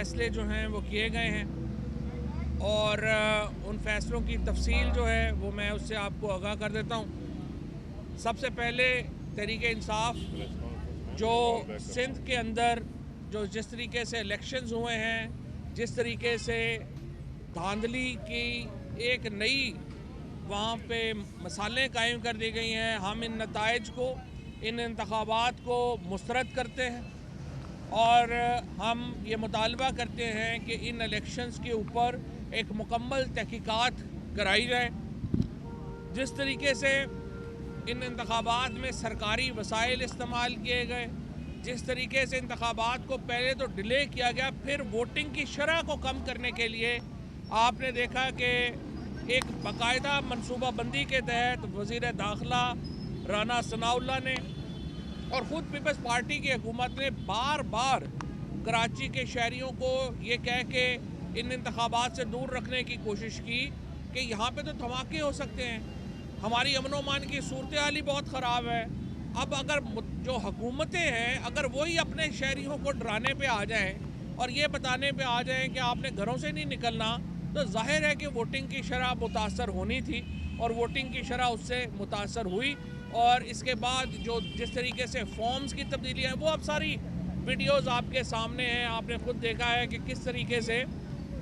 फ़ैसले जो हैं वो किए गए हैं और उन फ़ैसलों की तफसील जो है वो मैं उससे आपको आगाह कर देता हूँ। सबसे पहले तहरीक इंसाफ जो सिंध के अंदर जो जिस तरीके से इलेक्शंस हुए हैं, जिस तरीके से धांधली की एक नई वहाँ पे मसालें कायम कर दी गई हैं, हम इन नताइज को, इन इंतखाबात को मुस्तरद करते हैं और हम ये मुतालबा करते हैं कि इन इलेक्शंस के ऊपर एक मुकम्मल तहकीकात कराई जाए। जिस तरीके से इन इंतखाबात में सरकारी वसाइल इस्तेमाल किए गए, जिस तरीके से इंतखाबात को पहले तो डिले किया गया, फिर वोटिंग की शरह को कम करने के लिए आपने देखा कि एक बाकायदा मनसूबाबंदी के तहत वज़ीर दाखिला राना सनाउल्लाह ने और ख़ुद पीपल्स पार्टी की हुकूमत ने बार बार कराची के शहरियों को ये कह के इन इंतखाबात से दूर रखने की कोशिश की कि यहाँ पे तो धमाके हो सकते हैं, हमारी अमन अमान की सूरत हाल ही बहुत ख़राब है। अब अगर जो हुकूमतें हैं अगर वही अपने शहरियों को डराने पे आ जाएं और ये बताने पे आ जाएं कि आपने घरों से नहीं निकलना, तो जाहिर है कि वोटिंग की शरह मुतासर होनी थी और वोटिंग की शरह उससे मुतासर हुई। और इसके बाद जो जिस तरीके से फॉर्म्स की तब्दीलियाँ हैं वो अब सारी वीडियोस आपके सामने हैं, आपने ख़ुद देखा है कि किस तरीके से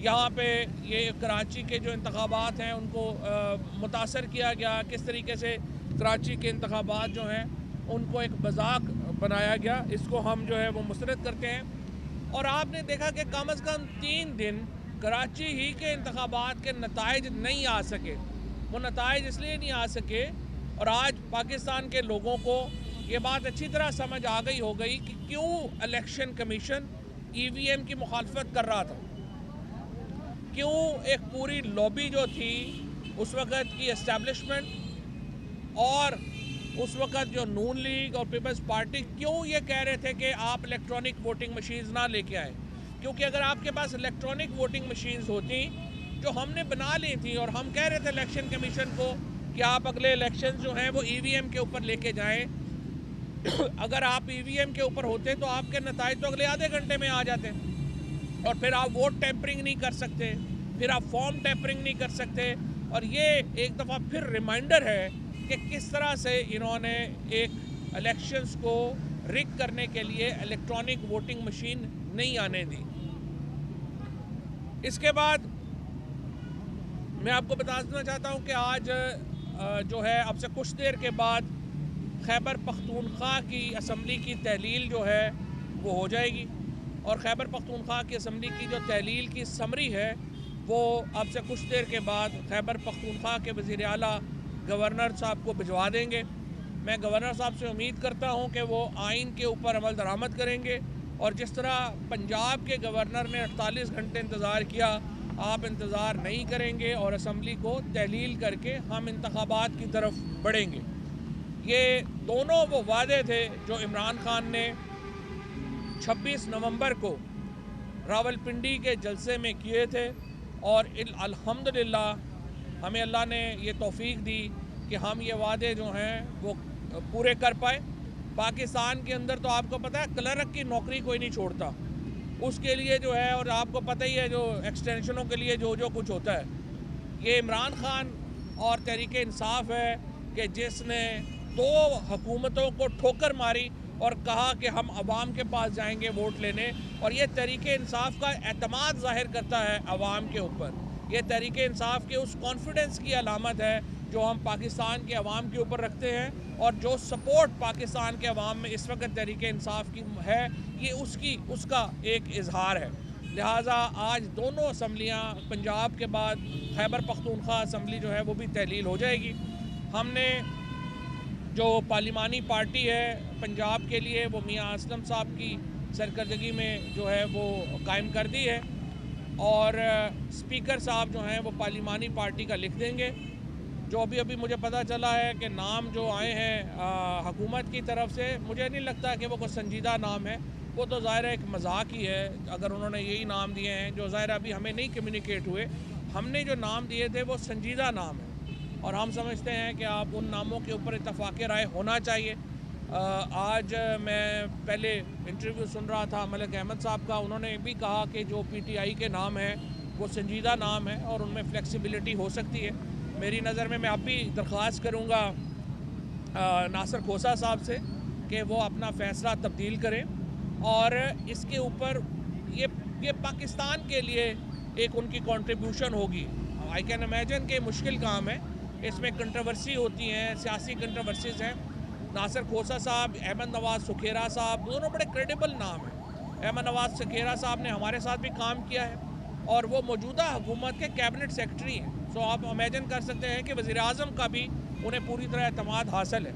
यहाँ पे ये कराची के जो इंतखाबात हैं उनको मुतासर किया गया, किस तरीके से कराची के इंतखाबात जो हैं उनको एक मजाक बनाया गया। इसको हम जो है वो मुस्तरद करते हैं। और आपने देखा कि कम अज़ कम 3 दिन कराची ही के इंतखाबात के नताइज नहीं आ सके। वो नताइज इसलिए नहीं आ सके और आज पाकिस्तान के लोगों को ये बात अच्छी तरह समझ आ गई हो गई कि क्यों इलेक्शन कमीशन EVM की मुखालफत कर रहा था, क्यों एक पूरी लॉबी जो थी उस वक़्त की एस्टेब्लिशमेंट और उस वक़्त जो नून लीग और पीपल्स पार्टी क्यों ये कह रहे थे कि आप इलेक्ट्रॉनिक वोटिंग मशीन्स ना लेके आए। क्योंकि अगर आपके पास इलेक्ट्रॉनिक वोटिंग मशीन्स होती जो हमने बना ली थी और हम कह रहे थे इलेक्शन कमीशन को कि आप अगले इलेक्शन जो हैं वो EVM के ऊपर लेके जाएं, अगर आप EVM के ऊपर होते तो आपके नताइज तो अगले आधे घंटे में आ जाते और फिर आप वोट टैंपरिंग नहीं कर सकते, फिर आप फॉर्म टैंपरिंग नहीं कर सकते। और ये एक दफ़ा फिर रिमाइंडर है कि किस तरह से इन्होंने एक इलेक्शंस को रिग करने के लिए इलेक्ट्रॉनिक वोटिंग मशीन नहीं आने दी। इसके बाद मैं आपको बता देना चाहता हूँ कि आज जो है अब से कुछ देर के बाद खैबर पख्तूनख्वा की असम्बली की तहलील जो है वो हो जाएगी और खैबर पख्तूनख्वा की असम्बली की जो तहलील की समरी है वो अब से कुछ देर के बाद खैबर पख्तूनख्वा के वज़ीर आला गवर्नर साहब को भिजवा देंगे। मैं गवर्नर साहब से उम्मीद करता हूं कि वो आइन के ऊपर अमल दरामद करेंगे और जिस तरह पंजाब के गवर्नर ने 48 घंटे इंतज़ार किया, आप इंतज़ार नहीं करेंगे और असम्बली को तहलील करके हम इंतखाबात की तरफ बढ़ेंगे। ये दोनों वो वादे थे जो इमरान खान ने 26 नवंबर को रावलपिंडी के जलसे में किए थे और अल्हम्दुलिल्लाह हमें अल्लाह ने ये तौफीक दी कि हम ये वादे जो हैं वो पूरे कर पाए। पाकिस्तान के अंदर तो आपको पता है क्लर्क की नौकरी कोई नहीं छोड़ता, उसके लिए जो है, और आपको पता ही है जो एक्सटेंशनों के लिए जो जो कुछ होता है, ये इमरान खान और तहरीक इंसाफ है कि जिसने 2 हुकूमतों को ठोकर मारी और कहा कि हम अवाम के पास जाएंगे वोट लेने, और ये तहरीक इंसाफ का एतमाद ज़ाहिर करता है अवाम के ऊपर। ये तहरीक इंसाफ के उस कॉन्फिडेंस की अलामत है जो हम पाकिस्तान के अवाम के ऊपर रखते हैं और जो सपोर्ट पाकिस्तान के अवाम में इस वक्त तहरीक इंसाफ की है, ये उसका एक इजहार है। लिहाजा आज दोनों असम्बलियाँ पंजाब के बाद खैबर पख्तूनख्वा असम्बली जो है वो भी तहलील हो जाएगी। हमने जो पार्लिमानी पार्टी है पंजाब के लिए वो मियाँ असलम साहब की सरकर्दगी में जो है वो कायम कर दी है और स्पीकर साहब जो हैं वो पार्लिमानी पार्टी का लिख देंगे। जो अभी अभी मुझे पता चला है कि नाम जो आए हैं हुकूमत की तरफ से, मुझे नहीं लगता कि वो कोई संजीदा नाम है, वो तो ज़ाहिर है एक मजाक ही है अगर उन्होंने यही नाम दिए हैं जो ज़ाहिर अभी हमें नहीं कम्युनिकेट हुए। हमने जो नाम दिए थे वो संजीदा नाम है और हम समझते हैं कि आप उन नामों के ऊपर इत्तफाक़ राय होना चाहिए। आज मैं पहले इंटरव्यू सुन रहा था मलिक अहमद साहब का, उन्होंने भी कहा कि जो पीटीआई के नाम है वो संजीदा नाम है और उनमें फ्लेक्सिबिलिटी हो सकती है। मेरी नज़र में मैं अब भी दरख्वास्त करूँगा नासिर खोसा साहब से कि वो अपना फ़ैसला तब्दील करें और इसके ऊपर ये पाकिस्तान के लिए एक उनकी कंट्रीब्यूशन होगी। आई कैन इमेजिन कि मुश्किल काम है, इसमें कंट्रोवर्सी होती हैं, सियासी कंट्रोवर्सीज़ हैं। नासिर खोसा साहब, अहमद नवाज़ सुखेरा साहब, दोनों बड़े क्रेडिबल नाम हैं। अहमद नवाज़ सुखेरा साहब ने हमारे साथ भी काम किया है और वो मौजूदा हुकूमत के कैबिनेट सेक्रेटरी हैं। सो आप इमेजिन कर सकते हैं कि वज़ीर आज़म का भी उन्हें पूरी तरह एतमाद हासिल है।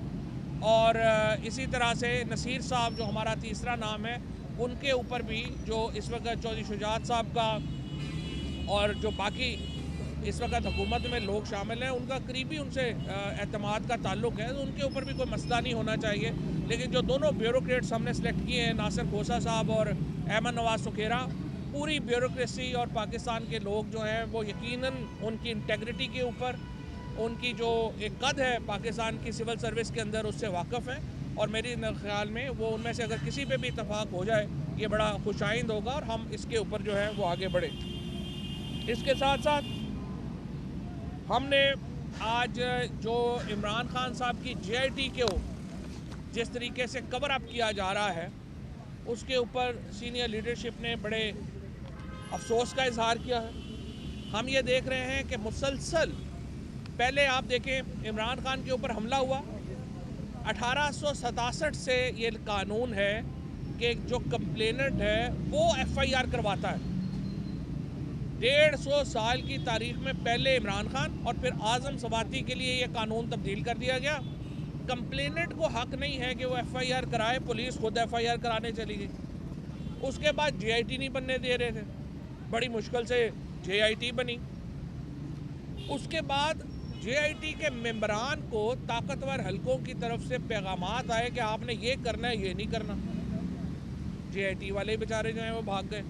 और इसी तरह से नसीर साहब जो हमारा तीसरा नाम है, उनके ऊपर भी जो इस वक्त चौधरी शुजात साहब का और जो बाकी इस वक्त हुकूमत में लोग शामिल हैं, उनका करीबी उनसे एतमाद का ताल्लुक है, तो उनके ऊपर भी कोई मसला नहीं होना चाहिए। लेकिन जो दोनों ब्यूरोक्रेट्स हमने सेलेक्ट किए हैं, नासिर खोसा साहब और अहमद नवाज़ सुखेरा, पूरी ब्यूरोक्रेसी और पाकिस्तान के लोग जो हैं वो यकीनन उनकी इंटेग्रिटी के ऊपर, उनकी जो एक कद है पाकिस्तान की सिविल सर्विस के अंदर, उससे वाकिफ़ हैं। और मेरे ख्याल में वो उनमें से अगर किसी पे भी इतफाक़ हो जाए, ये बड़ा खुशाइंद होगा और हम इसके ऊपर जो है वो आगे बढ़े। इसके साथ साथ हमने आज जो इमरान खान साहब की JIT को जिस तरीके से कवर अप किया जा रहा है, उसके ऊपर सीनियर लीडरशिप ने बड़े अफसोस का इजहार किया है। हम ये देख रहे हैं कि मुसलसल पहले आप देखें इमरान खान के ऊपर हमला हुआ, 1867 से ये कानून है कि जो कंप्लेनेंट है वो FIR करवाता है। 150 साल की तारीख में पहले इमरान खान और फिर आज़म सवाती के लिए ये कानून तब्दील कर दिया गया। कंप्लेनेंट को हक नहीं है कि वो FIR कराए, पुलिस खुद FIR कराने चली गई। उसके बाद JIT नहीं बनने दे रहे थे, बड़ी मुश्किल से JIT बनी। उसके बाद JIT के मेंबरान को ताकतवर हलकों की तरफ से पैगामात आए कि आपने ये करना है, ये नहीं करना। JIT वाले बेचारे जो हैं वो भाग गए।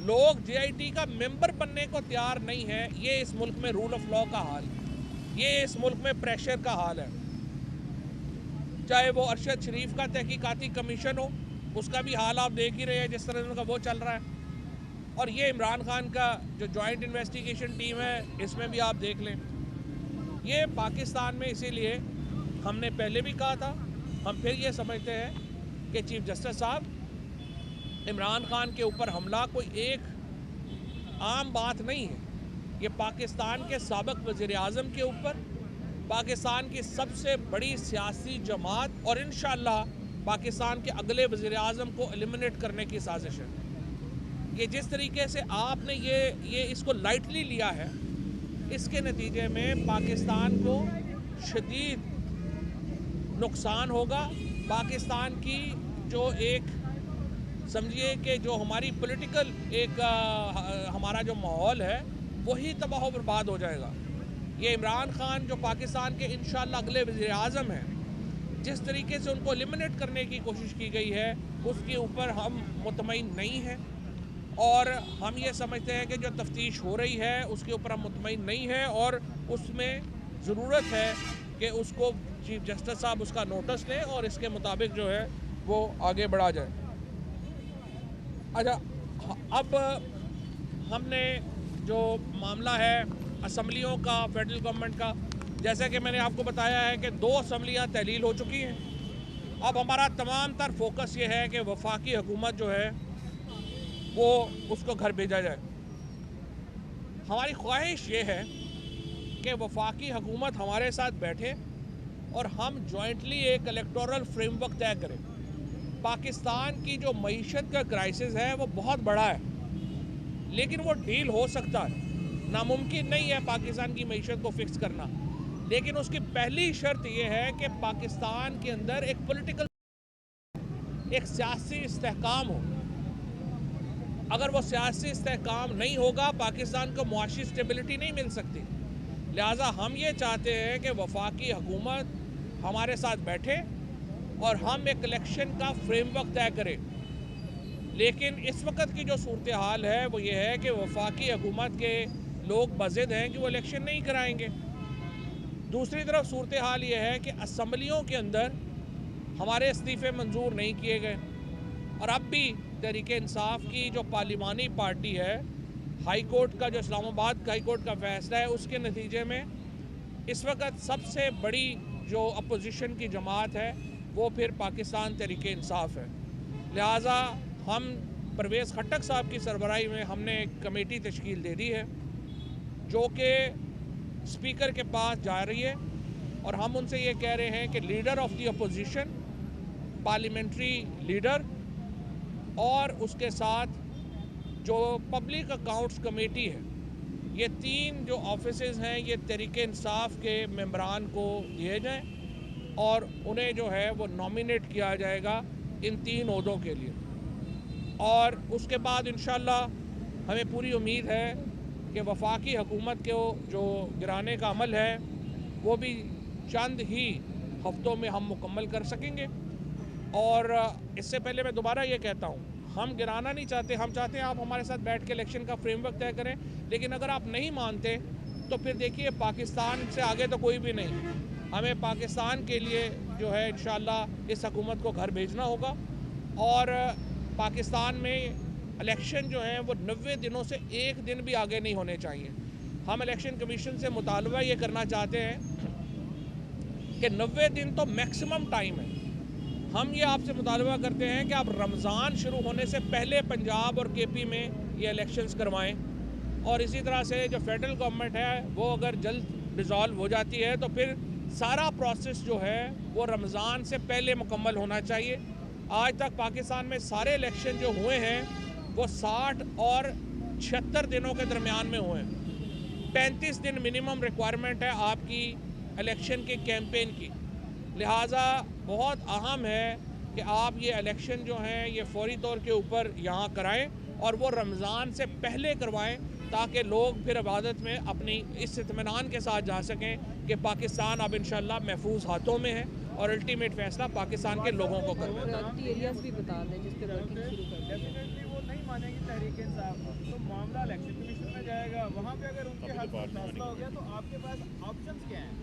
लोग JIT का मेंबर बनने को तैयार नहीं है। ये इस मुल्क में रूल ऑफ लॉ का हाल है, ये इस मुल्क में प्रेशर का हाल है। चाहे वो अरशद शरीफ का तहकीकाती कमीशन हो, उसका भी हाल आप देख ही रहे हैं जिस तरह का वो चल रहा है। और ये इमरान खान का जो जॉइंट इन्वेस्टिगेशन टीम है, इसमें भी आप देख लें। ये पाकिस्तान में, इसीलिए हमने पहले भी कहा था, हम फिर ये समझते हैं कि चीफ जस्टिस साहब, इमरान खान के ऊपर हमला कोई एक आम बात नहीं है। ये पाकिस्तान के साबिक़ वज़ीर आज़म के ऊपर, पाकिस्तान की सबसे बड़ी सियासी जमात और इंशाअल्लाह पाकिस्तान के अगले वज़ीर आज़म को एलिमिनेट करने की साजिश है। ये जिस तरीके से आपने ये इसको लाइटली लिया है, इसके नतीजे में पाकिस्तान को शदीद नुकसान होगा। पाकिस्तान की जो एक समझिए कि जो हमारी पॉलिटिकल एक हमारा जो माहौल है वही तबाह व बर्बाद हो जाएगा। ये इमरान खान जो पाकिस्तान के इंशाअल्लाह अगले वज़ीर आज़म हैं, जिस तरीके से उनको एलिमिनेट करने की कोशिश की गई है, उसके ऊपर हम मुतमईन नहीं हैं। और हम ये समझते हैं कि जो तफ्तीश हो रही है उसके ऊपर हम मुतमईन नहीं हैं और उसमें ज़रूरत है कि उसको चीफ जस्टिस साहब उसका नोटिस लें और इसके मुताबिक जो है वो आगे बढ़ा जाए। अच्छा, अब हमने जो मामला है असम्बलियों का, फेडरल गवर्नमेंट का, जैसा कि मैंने आपको बताया है कि 2 असम्बलियाँ तहलील हो चुकी हैं। अब हमारा तमाम तर फोकस ये है कि वफाकी हुकूमत जो है वो उसको घर भेजा जाए। हमारी ख्वाहिश ये है कि वफाकी हुकूमत हमारे साथ बैठे और हम जॉइंटली एक इलेक्टोरल फ्रेमवर्क तय करें। पाकिस्तान की जो मईशत का क्राइसिस है वो बहुत बड़ा है, लेकिन वो डील हो सकता है। नामुमकिन नहीं है पाकिस्तान की मईशत को फिक्स करना, लेकिन उसकी पहली शर्त यह है कि पाकिस्तान के अंदर एक पॉलिटिकल, एक सियासी इस्तेहकाम हो। अगर वो सियासी इस्तेहकाम नहीं होगा, पाकिस्तान को मुआशी स्टेबिलिटी नहीं मिल सकती। लिहाजा हम ये चाहते हैं कि वफाकी हुकूमत हमारे साथ बैठे और हम एक इलेक्शन का फ्रेमवर्क तय करें। लेकिन इस वक्त की जो सूरत हाल है वो ये है कि वफाकी हुकूमत के लोग बज़िद हैं कि वो इलेक्शन नहीं कराएंगे। दूसरी तरफ सूरत हाल ये है कि असम्बलियों के अंदर हमारे इस्तीफ़े मंजूर नहीं किए गए और अब भी तहरीक इंसाफ की जो पार्लिमानी पार्टी है, हाई कोर्ट का जो इस्लामाबाद हाई कोर्ट का फैसला है उसके नतीजे में इस वक्त सबसे बड़ी जो अपोजिशन की जमात है वो फिर पाकिस्तान तहरीक इंसाफ है। लिहाजा हम परवेज़ खट्टक साहब की सरबराही में हमने एक कमेटी तश्कील दे दी है जो कि स्पीकर के पास जा रही है और हम उनसे ये कह रहे हैं कि leader of the opposition, parliamentary leader और उसके साथ जो पब्लिक अकाउंट्स कमेटी है, ये 3 जो ऑफिसेज हैं ये तहरीक इंसाफ के मेंबरान को दिए जाएं और उन्हें जो है वो नॉमिनेट किया जाएगा इन 3 ओहदों के लिए। और उसके बाद इंशाल्लाह हमें पूरी उम्मीद है कि वफाकी हुकूमत को जो गिराने का अमल है वो भी चंद ही हफ्तों में हम मुकम्मल कर सकेंगे। और इससे पहले मैं दोबारा ये कहता हूँ, हम गिराना नहीं चाहते, हम चाहते हैं आप हमारे साथ बैठ के इलेक्शन का फ्रेमवर्क तय करें, लेकिन अगर आप नहीं मानते तो फिर देखिए पाकिस्तान से आगे तो कोई भी नहीं। हमें पाकिस्तान के लिए जो है इंशाल्लाह इस हुकूमत को घर भेजना होगा और पाकिस्तान में इलेक्शन जो हैं वो 90 दिनों से एक दिन भी आगे नहीं होने चाहिए। हम इलेक्शन कमीशन से मुतालबा ये करना चाहते हैं कि 90 दिन तो मैक्सिमम टाइम है। हम ये आपसे मुतालबा करते हैं कि आप रमज़ान शुरू होने से पहले पंजाब और केपी में ये इलेक्शंस करवाएं और इसी तरह से जो फेडरल गवर्नमेंट है वो अगर जल्द डिज़ोल्व हो जाती है तो फिर सारा प्रोसेस जो है वो रमज़ान से पहले मुकम्मल होना चाहिए। आज तक पाकिस्तान में सारे इलेक्शन जो हुए हैं वो 60 और 76 दिनों के दरमियान में हुए हैं। 35 दिन मिनिमम रिक्वायरमेंट है आपकी इलेक्शन के कैंपेन की। लिहाजा बहुत अहम है कि आप ये इलेक्शन जो हैं ये फौरी तौर के ऊपर यहाँ कराएं और वो रमज़ान से पहले करवाएं ताकि लोग फिर इबादत में अपनी इस इत्मीनान के साथ जा सकें कि पाकिस्तान अब इंशाल्लाह महफूज हाथों में है और अल्टीमेट फैसला पाकिस्तान के लोगों को करना है। एरियाज भी बता दें जिस पे वर्किंग शुरू कर दें। डेफिनेटली वो नहीं मानेंगे तहरीक इंसाफ तो मामला इलेक्शन कमीशन में जाएगा, वहाँ पे अगर उनके हक में फैसला हो गया तो आपके पास ऑप्शंस क्या हैं?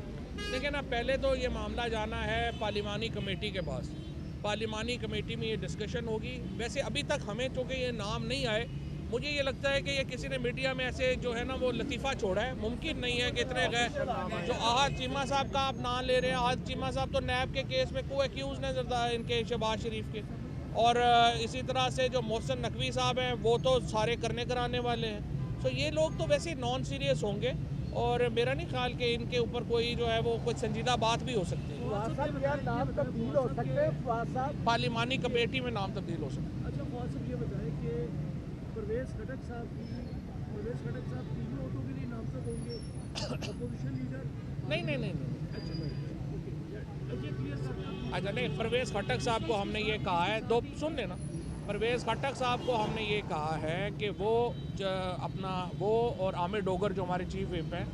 देखिए ना, पहले तो ये मामला जाना है पार्लिमानी कमेटी के पास। पार्लिमानी कमेटी में ये डिस्कशन होगी। वैसे अभी तक हमें चूँकि ये नाम नहीं आए, मुझे ये लगता है कि ये किसी ने मीडिया में ऐसे जो है ना वो लतीफ़ा छोड़ा है। मुमकिन नहीं है कि इतने गए जो आहद चीमा साहब का आप नाम ले रहे हैं। आहद चीमा साहब तो नैब के केस में को एक्यूज़ नजर था इनके शहबाज शरीफ के, और इसी तरह से जो मोहसिन नकवी साहब हैं वो तो सारे करने कराने वाले हैं। सो ये लोग तो वैसे नॉन सीरियस होंगे और मेरा नहीं ख्याल कि इनके ऊपर कोई जो है वो कोई संजीदा बात भी हो सकती है। नाम तब्दील हो सकते हैं? पार्लिमानी कमेटी में नाम तब्दील हो सकते हैं। अच्छा फवाद साहब ये बताएं कि परवेज़ खटक साहब तीनों ऑटो के लिए नामजद होंगे, अपोजिशन लीडर? नहीं। अच्छा नहीं, परवेज़ खट्टक साहब को हमने ये कहा है, दो सुन लेना, परवेज़ खट्टक साहब को हमने ये कहा है कि वो अपना वो और आमिर डोगर जो हमारे चीफ व्हिप हैं,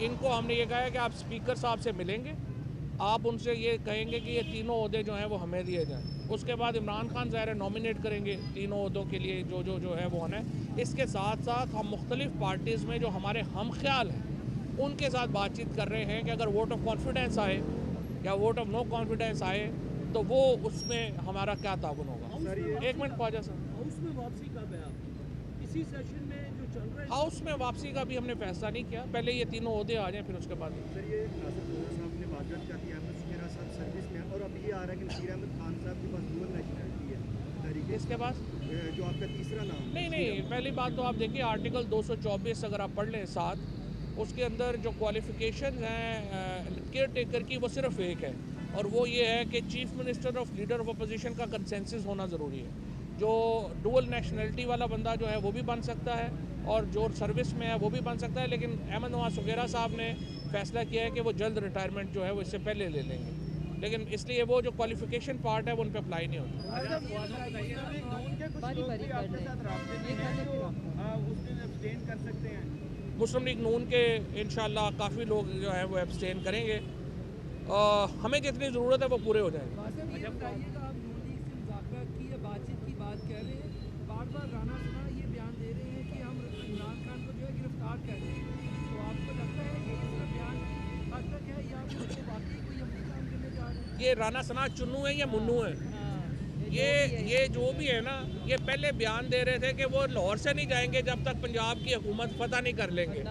इनको हमने ये कहा है कि आप स्पीकर साहब से मिलेंगे, आप उनसे ये कहेंगे कि ये तीनों ओहदे जो हैं वो हमें दिए जाएँ। उसके बाद इमरान खान ज़ाहिर नॉमिनेट करेंगे तीनों ओहदों के लिए जो है वो होना है। इसके साथ साथ हम मुख्तलिफ़ पार्टीज़ में जो हमारे हम ख्याल हैं उनके साथ बातचीत कर रहे हैं कि अगर वोट ऑफ कॉन्फिडेंस आए या वोट ऑफ नो कॉन्फिडेंस आए तो वो उसमें हमारा क्या ताउन होगा। एक मिनट ख्वाजा साहब, हाउस में वापसी कब है आपकी? इसी सेशन में जो चल रहा है? हाउस में वापसी का भी हमने फैसला नहीं किया, पहले ये तीनों ओहदे आ जाएँ फिर उसके बाद। सर ये नासिर जोहर साहब ने बात कर दी, अहमद शुकीरा साहब सर्विस में, और अब ये आ रहा है कि नसीर अहमद खान साहब के पास डुअल नेशनलिटी है तहरीक इसके पास जो आपका तीसरा नाम। नहीं, पहली बात तो आप देखिए आर्टिकल 224 अगर आप पढ़ लें साथ, उसके अंदर जो क्वालिफ़िकेशन हैं केयर टेकर की वो सिर्फ एक है और वो ये है कि chief minister of leader of opposition का कंसेंसस होना ज़रूरी है। जो डुअल नेशनलिटी वाला बंदा जो है वो भी बन सकता है और जो सर्विस में है वो भी बन सकता है, लेकिन अहमद नवाज शुकीरा साहब ने फैसला किया है कि वो जल्द रिटायरमेंट जो है वो इससे पहले ले लेंगे, लेकिन इसलिए वो जो क्वालिफ़िकेशन पार्ट है वो उन पर अप्लाई नहीं होता। मुस्लिम लीग नून के इंशाल्लाह काफ़ी लोग जो है वो एब्सटेन करेंगे, हमें जितनी ज़रूरत है वो पूरे हो जाएंगे। ये बताइएगा, आप नून लीग से मुज़ाकरा की या बातचीत की बात कह रहे हैं, बार बार राना सना ये बयान दे रहे हैं कि हम इमरान खान को जो है गिरफ्तार कर रहे हैं, तो आपको लगता है कि इसका बयान हद तक है या आपको वाकई कोई हम काम करने जा रहे हैं? ये राना सना चुन्नू है या मुन्नू है। ये जो भी है ना, ये पहले बयान दे रहे थे कि वो लाहौर से नहीं जाएंगे जब तक पंजाब की हुकूमत फतह नहीं कर लेंगे,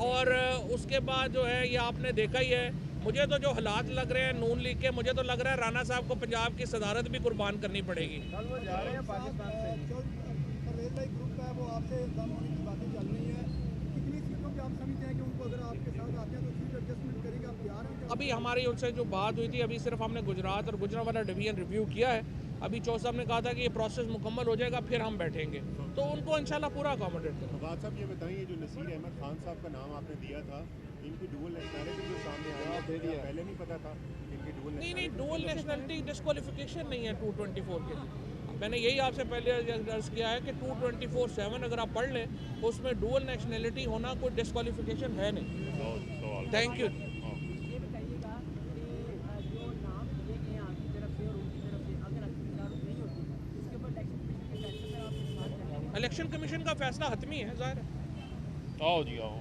और उसके बाद जो है ये आपने देखा ही है। मुझे तो जो हालात लग रहे हैं नून लीग के, मुझे तो लग रहा है राना साहब को पंजाब की सदारत भी कुर्बान करनी पड़ेगी। कल वो जा रहे हैं पाकिस्तान से। परवेज भाई ग्रुप का है, वो आपसे इल्जाम होने की बातें चल रही हैं, कितनी सीटों पे आप समझते हैं कि उनको अगर आपके साथ आते हैं तो सीट एडजस्टमेंट करेंगे, आप तैयार हैं? अभी हमारी उनसे जो बात हुई थी, अभी सिर्फ हमने गुजरात और गुजरांवाला डिवीजन रिव्यू किया है। अभी चौधरी साहब ने कहा था कि ये प्रोसेस मुकम्मल हो जाएगा फिर हम बैठेंगे, तो उनको इंशाल्लाह पूरा अकोमोडेट करेंगे। फवाद साहब ये बताइए, जो नसीर अहमद खान साहब का नाम आपने दिया था, इनकी डुअल नेशनैलिटी जो सामने आई है, पहले नहीं पता था इनकी डुअल नहीं, डुअल नेशनलिटी डिस्क्वालिफिकेशन नहीं है 224 के लिए। मैंने यही आपसे पहले अर्ज किया है कि 224(7) अगर आप पढ़ लें तो उसमें डुअल नेशनलिटी होना कोई डिस्क्वालिफिकेशन है नहीं। Thank you. ये बताइएगा कि जो नाम दिए गए हैं आपकी तरफ से और उनकी तरफ से, अगर अखिलाफ नहीं होती इसके ऊपर इलेक्शन कमीशन के फैसले पर आप इस्तेमाल करेंगे? इलेक्शन कमीशन का फैसला हतमी है, ज़ाहिर है। आओ जी आओ।